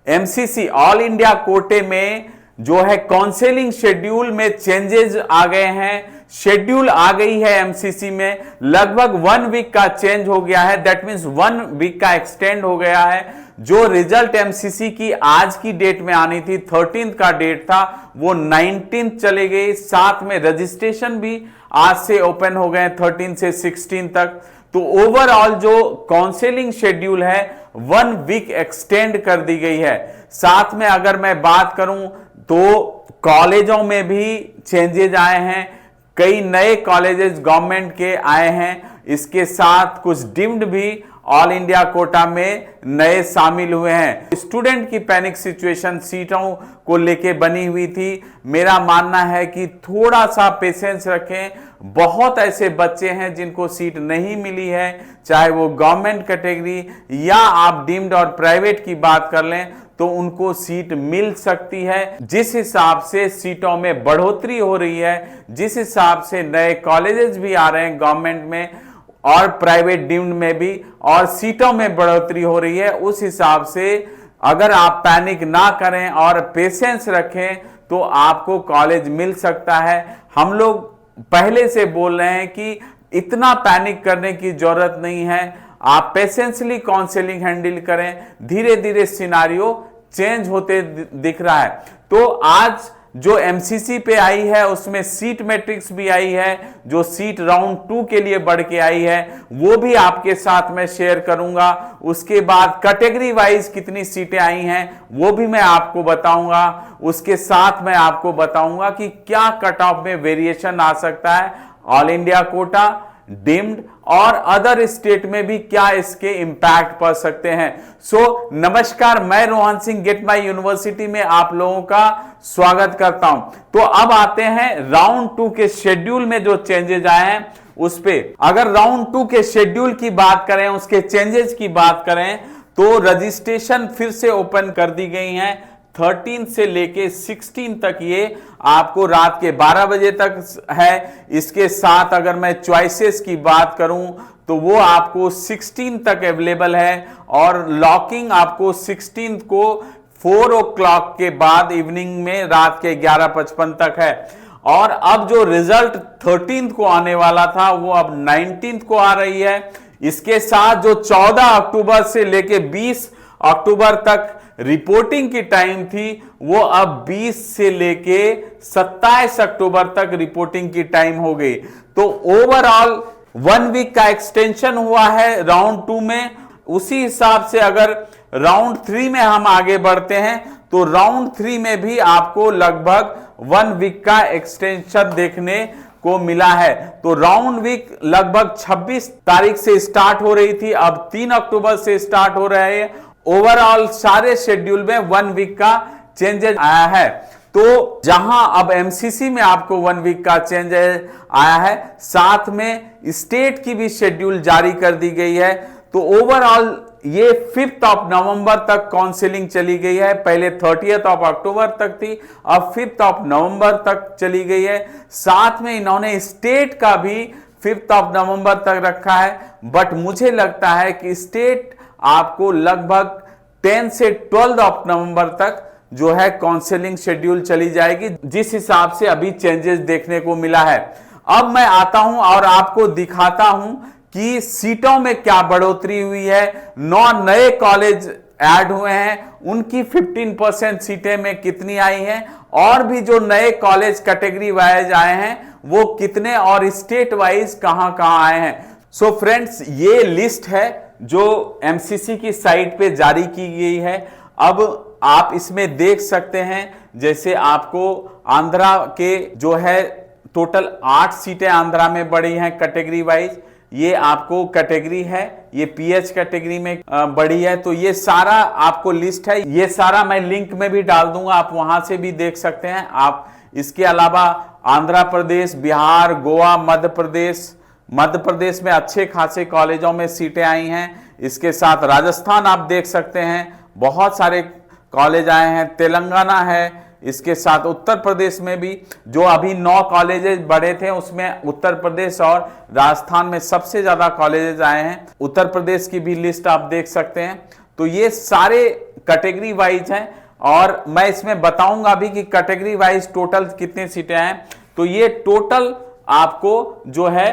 MCC all India कोटे में जो है काउंसलिंग शेड्यूल में चेंजेस आ गए हैं। शेड्यूल आ गई है एमसीसी में, लगभग 1 वीक का चेंज हो गया है। दैट मींस 1 वीक का एक्सटेंड हो गया है। जो रिजल्ट एमसीसी की आज की डेट में आनी थी, 13 का डेट था, वो 19 चले गई। साथ में रजिस्ट्रेशन भी आज से ओपन हो गए 13 से 16 तक। तो ओवरऑल जो काउंसलिंग शेड्यूल है 1 वीक एक्सटेंड कर दी गई है। साथ में अगर मैं बात करूं तो कॉलेजों में भी चेंजेज आए हैं, कई नए कॉलेजेस गवर्नमेंट के आए हैं। इसके साथ कुछ डीम्ड भी ऑल इंडिया कोटा में नए शामिल हुए हैं। स्टूडेंट की पैनिक सिचुएशन सीटों को लेके बनी हुई थी। मेरा मानना है कि थोड़ा सा पेशेंस रखें। बहुत ऐसे बच्चे हैं जिनको सीट नहीं मिली है, चाहे वो गवर्नमेंट कैटेगरी या आप डीम्ड और प्राइवेट की बात कर लें तो उनको सीट मिल सकती है। जिस हिसाब से सीटों में बढ़ोतरी हो रही है, जिस हिसाब से नए कॉलेजेस भी आ रहे हैं गवर्नमेंट में और प्राइवेट डीम्ड में भी, और सीटों में बढ़ोतरी हो रही है, उस हिसाब से अगर आप पैनिक ना करें और पेशेंस रखें तो आपको कॉलेज मिल सकता है। हम लोग पहले से बोल रहे हैं कि इतना पैनिक करने की जरूरत नहीं है। आप पेशेंसली काउंसलिंग हैंडल करें, धीरे धीरे सिनारियो चेंज होते दिख रहा है। तो आज जो एमसीसी पे आई है उसमें सीट मैट्रिक्स भी आई है, जो सीट राउंड 2 के लिए बढ़ के आई है वो भी आपके साथ में शेयर करूंगा। उसके बाद कैटेगरी वाइज कितनी सीटें आई हैं वो भी मैं आपको बताऊंगा। उसके साथ मैं आपको बताऊंगा कि क्या कट ऑफ में वेरिएशन आ सकता है, ऑल इंडिया कोटा, डीम्ड और अदर स्टेट में भी क्या इसके इंपैक्ट पड़ सकते हैं। सो नमस्कार, मैं Rohan Singh get my university में आप लोगों का स्वागत करता हूं। तो अब आते हैं राउंड 2 के शेड्यूल में जो चेंजेस आए हैं उस पे। अगर राउंड 2 के शेड्यूल की बात करें, उसके चेंजेस की बात करें तो रजिस्ट्रेशन फिर से ओपन कर दी गई हैं 13 से लेके 16 तक। ये आपको रात के 12 बजे तक है। इसके साथ अगर मैं चॉइसेस की बात करूं तो वो आपको 16 तक अवेलेबल है और लॉकिंग आपको 16 को 4 o'clock के बाद इवनिंग में रात के 11:55 तक है। और अब जो रिजल्ट 13 को आने वाला था वो अब 19 को आ रही है। इसके साथ जो 14 अक्टूबर से लेके 20 अक्टूबर तक रिपोर्टिंग की टाइम थी वो अब 20 से लेके 27 अक्टूबर तक रिपोर्टिंग की टाइम हो गई। तो ओवरऑल 1 वीक का एक्सटेंशन हुआ है राउंड 2 में। उसी हिसाब से अगर राउंड 3 में हम आगे बढ़ते हैं तो राउंड 3 में भी आपको लगभग 1 वीक का एक्सटेंशन देखने को मिला है। तो राउंड वीक लगभग 26 तारीख से स्टार्ट हो रही थी, अब 3 अक्टूबर से स्टार्ट हो रहा है। ओवरऑल सारे शेड्यूल में 1 वीक का चेंजेस आया है। तो जहां अब एमसीसी में आपको 1 वीक का चेंज आया है, साथ में स्टेट की भी शेड्यूल जारी कर दी गई है। तो ओवरऑल ये 5 नवंबर तक काउंसलिंग चली गई है। पहले 30 अक्टूबर तक थी, अब 5 नवंबर तक चली गई है। साथ में इन्होंने स्टेट का भी 5 नवंबर तक रखा है। बट मुझे लगता है कि स्टेट आपको लगभग 10 से 12 नवंबर तक जो है काउंसलिंग शेड्यूल चली जाएगी, जिस हिसाब से अभी चेंजेस देखने को मिला है। अब मैं आता हूं और आपको दिखाता हूं कि सीटों में क्या बढ़ोतरी हुई है। 9 नए कॉलेज ऐड हुए हैं, उनकी 15% सीटें में कितनी आई हैं, और भी जो नए कॉलेज कैटेगरी वाइज आए हैं वो कितने, और स्टेट वाइज कहां कहां आए हैं। सो फ्रेंड्स, ये लिस्ट है जो एमसीसी की साइट पे जारी की गई है। अब आप इसमें देख सकते हैं, जैसे आपको आंध्रा के जो है टोटल 8 सीटें आंध्रा में बढ़ी हैं कैटेगरी वाइज। ये आपको कैटेगरी है, ये पीएच कैटेगरी में बढ़ी है। तो ये सारा आपको लिस्ट है, ये सारा मैं लिंक में भी डाल दूंगा, आप वहां से भी देख सकते हैं। आप इसके अलावा आंध्र प्रदेश, बिहार, गोवा, मध्य प्रदेश में अच्छे खासे कॉलेजों में सीटें आई हैं। इसके साथ राजस्थान आप देख सकते हैं, बहुत सारे कॉलेज आए हैं। तेलंगाना है। इसके साथ उत्तर प्रदेश में भी जो अभी 9 कॉलेजेस बढ़े थे उसमें उत्तर प्रदेश और राजस्थान में सबसे ज्यादा कॉलेजेस आए हैं। उत्तर प्रदेश की भी लिस्ट आप देख सकते हैं। तो ये सारे कैटेगरी वाइज हैं और मैं इसमें बताऊंगा भी कि कैटेगरी वाइज टोटल कितनी सीटें हैं। तो ये टोटल आपको जो है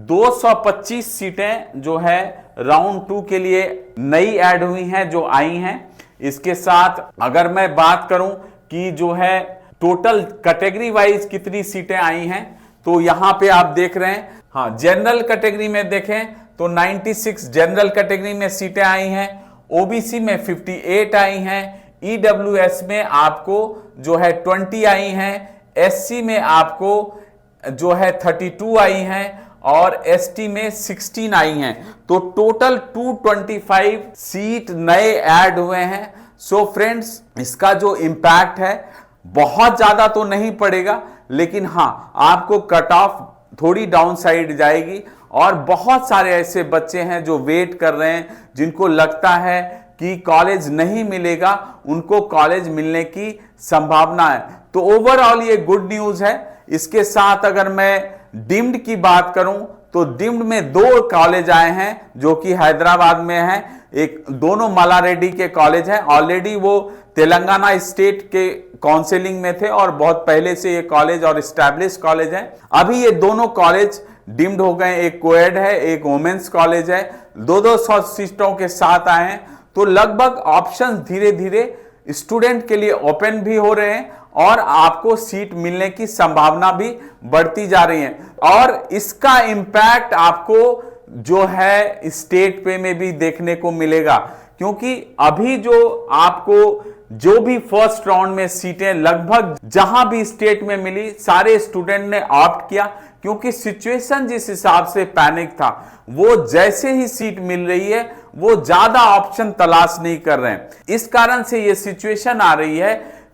225 सीटें जो है राउंड 2 के लिए नई ऐड हुई हैं, जो आई हैं। इसके साथ अगर मैं बात करूं कि जो है टोटल कैटेगरी वाइज कितनी सीटें आई हैं, तो यहां पे आप देख रहे हैं, हाँ, जनरल कैटेगरी में देखें तो 96 जनरल कैटेगरी में सीटें आई हैं, ओबीसी में 58 आई हैं, ईडब्ल्यूएस में आपको जो है 20 आई हैं, एससी में आपको जो है 32 आई हैं और एसटी में 16 आई हैं। तो टोटल 225 सीट नए ऐड हुए हैं। सो फ्रेंड्स, इसका जो इंपैक्ट है बहुत ज्यादा तो नहीं पड़ेगा, लेकिन हां, आपको कट ऑफ थोड़ी डाउन साइड जाएगी और बहुत सारे ऐसे बच्चे हैं जो वेट कर रहे हैं, जिनको लगता है कि कॉलेज नहीं मिलेगा, उनको कॉलेज मिलने की संभावना है। तो ओवरऑल ये गुड न्यूज है। इसके साथ अगर मैं डीम्ड की बात करूं तो डीम्ड में 2 कॉलेज आए हैं जो कि हैदराबाद में हैं। एक दोनों मल्लारेड्डी के कॉलेज हैं। ऑलरेडी वो तेलंगाना स्टेट के काउंसिलिंग में थे और बहुत पहले से ये कॉलेज और एस्टैब्लिश कॉलेज हैं। अभी ये दोनों कॉलेज डीम्ड हो गए, एक कोएड है, एक वोमेन्स कॉलेज है, 200 सीटों के साथ आए हैं। तो लगभग ऑप्शंस धीरे धीरे स्टूडेंट के लिए ओपन भी हो रहे हैं और आपको सीट मिलने की संभावना भी बढ़ती जा रही है। और इसका इंपैक्ट आपको जो है स्टेट पे में भी देखने को मिलेगा, क्योंकि अभी जो आपको जो भी फर्स्ट राउंड में सीटें लगभग जहां भी स्टेट में मिली, सारे स्टूडेंट ने ऑप्ट किया, क्योंकि सिचुएशन जिस हिसाब से पैनिक था, वो जैसे ही सीट मिल रही है वो ज्यादा ऑप्शन तलाश नहीं कर रहे हैं। इस कारण से ये सिचुएशन आ रही है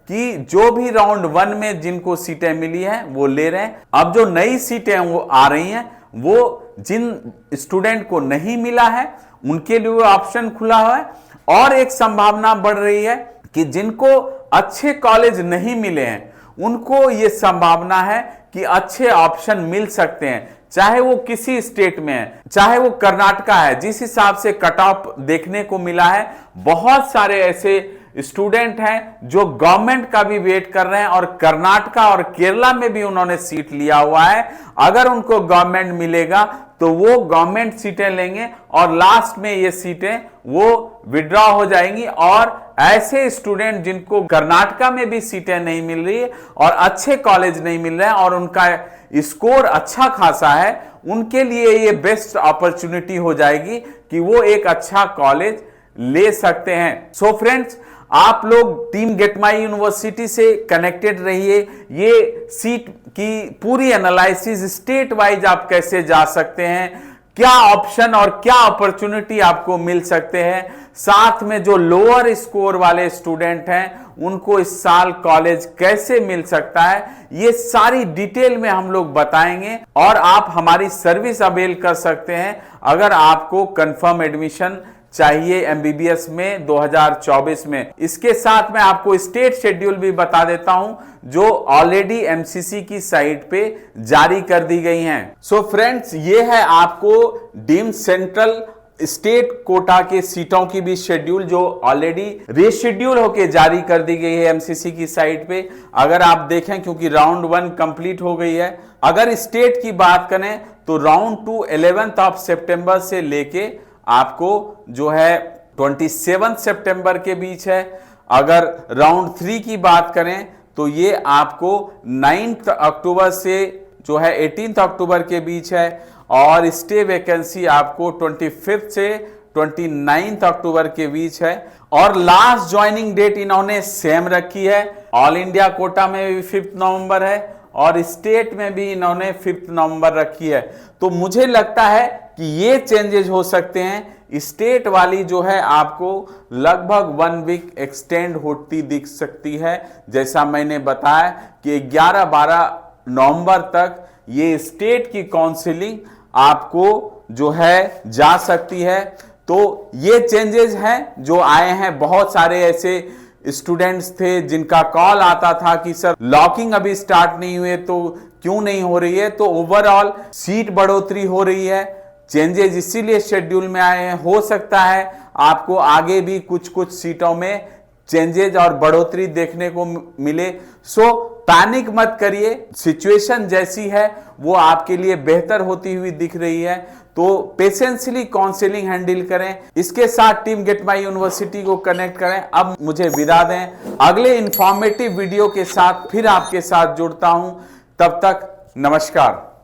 कि जो भी राउंड 1 में जिनको सीटें मिली हैं वो ले रहे हैं। अब जो नई सीटें वो आ रही हैं, वो जिन स्टूडेंट को नहीं मिला है उनके लिए ऑप्शन खुला हुआ है। और एक संभावना बढ़ रही है कि जिनको अच्छे कॉलेज नहीं मिले हैं, उनको ये संभावना है कि अच्छे ऑप्शन मिल सकते हैं, चाहे वो किसी स्टेट में है, चाहे वो कर्नाटका है। जिस हिसाब से कट ऑफ देखने को मिला है, बहुत सारे ऐसे स्टूडेंट हैं जो गवर्नमेंट का भी वेट कर रहे हैं और कर्नाटका और केरला में भी उन्होंने सीट लिया हुआ है। अगर उनको गवर्नमेंट मिलेगा तो वो गवर्नमेंट सीटें लेंगे और लास्ट में ये सीटें वो विड्रॉ हो जाएंगी। और ऐसे स्टूडेंट जिनको कर्नाटका में भी सीटें नहीं मिल रही है और अच्छे कॉलेज नहीं मिल रहे हैं और उनका स्कोर अच्छा खासा है, उनके लिए ये बेस्ट अपॉर्चुनिटी हो जाएगी कि वो एक अच्छा कॉलेज ले सकते हैं। सो फ्रेंड्स, आप लोग टीम गेट माई यूनिवर्सिटी से कनेक्टेड रहिए। ये सीट की पूरी एनालिसिस स्टेट वाइज आप कैसे जा सकते हैं, क्या ऑप्शन और क्या अपॉर्चुनिटी आपको मिल सकते हैं, साथ में जो लोअर स्कोर वाले स्टूडेंट हैं उनको इस साल कॉलेज कैसे मिल सकता है, ये सारी डिटेल में हम लोग बताएंगे। और आप हमारी सर्विस अवेल कर सकते हैं अगर आपको कंफर्म एडमिशन चाहिए एमबीबीएस में 2024 में। इसके साथ मैं आपको स्टेट शेड्यूल भी बता देता हूं जो ऑलरेडी एमसीसी की साइट पे जारी कर दी गई हैं। सो फ्रेंड्स, ये है आपको डीम्ड सेंट्रल स्टेट कोटा के सीटों की भी शेड्यूल जो ऑलरेडी रीशेड्यूल होके जारी कर दी गई है एमसीसी की साइट पे। अगर आप देखें, क्योंकि राउंड 1 कंप्लीट हो गई है, अगर स्टेट की बात करें तो राउंड 2 11 सितंबर से लेके आपको जो है 27 सितंबर के बीच है। अगर राउंड 3 की बात करें तो ये आपको 9 अक्टूबर से जो है 18 अक्टूबर के बीच है और स्टे वैकेंसी आपको 25 से 29 अक्टूबर के बीच है। और लास्ट ज्वाइनिंग डेट इन्होंने सेम रखी है। ऑल इंडिया कोटा में भी 5 नवंबर है और स्टेट में भी इन्होंने 5 नवंबर रखी है। तो मुझे लगता है कि ये चेंजेस हो सकते हैं। स्टेट वाली जो है आपको लगभग 1 वीक एक्सटेंड होती दिख सकती है। जैसा मैंने बताया कि 11-12 नवंबर तक ये स्टेट की काउंसिलिंग आपको जो है जा सकती है। तो ये चेंजेस हैं जो आए हैं। बहुत सारे ऐसे स्टूडेंट्स थे जिनका कॉल आता था कि सर लॉकिंग अभी स्टार्ट नहीं हुए तो क्यों नहीं हो रही है। तो ओवरऑल सीट बढ़ोतरी हो रही है, चेंजेस इसीलिए शेड्यूल में आए हैं। हो सकता है आपको आगे भी कुछ सीटों में चेंजेज और बढ़ोतरी देखने को मिले। सो पैनिक मत करिए, सिचुएशन जैसी है वो आपके लिए बेहतर होती हुई दिख रही है, तो पेशेंसली काउंसलिंग हैंडल करें। इसके साथ टीम गेट माई यूनिवर्सिटी को कनेक्ट करें। अब मुझे विदा दें, अगले इंफॉर्मेटिव वीडियो के साथ फिर आपके साथ जुड़ता हूं। तब तक नमस्कार।